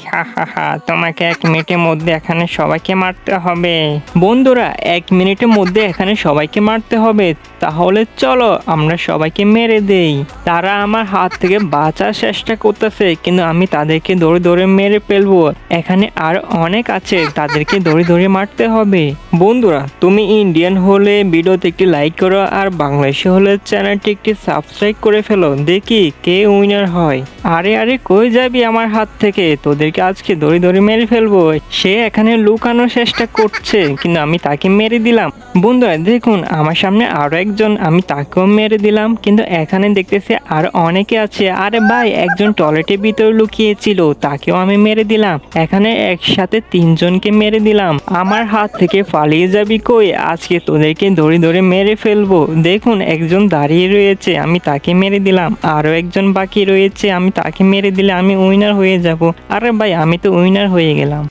হা হা হা, তোমাকে 1 মিনিটের মধ্যে এখানে সবাইকে মারতে হবে। বন্ধুরা, 1 মিনিটের মধ্যে এখানে সবাইকে মারতে হবে। তাহলে চলো আমরা সবাইকে মেরে দেই। তারা আমার হাত থেকে বাঁচার চেষ্টা করতেছে, কিন্তু আমি তাদেরকে দৌড়ে দৌড়ে মেরে ফেলবো। এখানে আর অনেক আছে, তাদেরকে দৌড়ে দৌড়ে মারতে হবে। বন্ধুরা, তুমি ইন্ডিয়ান হলে ভিডিওতে একটি লাইক করো, আর বাংলাদেশি হলে চ্যানেলটি একটি সাবস্ক্রাইব করে ফেলো। দেখি কে উইনার হয়। আরে আরে, কই যাবি আমার হাত থেকে? তোদেরকে আজকে দড়ি দড়ি মেরে ফেলবো। সে এখানে লুকানোর চেষ্টা করছে, কিন্তু আমি তাকে মেরে দিলাম। বন্ধুরা দেখুন, আমার সামনে আরো একজন, আমি তাকেও মেরে দিলাম। কিন্তু এখানে দেখতেছি আর অনেকে আছে। আরে ভাই, একজন টয়লেটের ভিতরে লুকিয়েছিল, তাকেও আমি মেরে দিলাম। এখানে একসাথে 3জনকে মেরে দিলাম। আমার হাত থেকে পালিয়ে যাবি কই? আজকে তোদেরকে দড়ি দড়ি মেরে ফেলবো। দেখুন, একজন দাঁড়িয়ে রয়েছে, আমি তাকে মেরে দিলাম। আরো একজন বাকি রয়েছে, আমি তাকে মেরে দিলে আমি উইনার হয়ে যাব। আরে ভাই, আমি তো উইনার হয়ে গেলাম।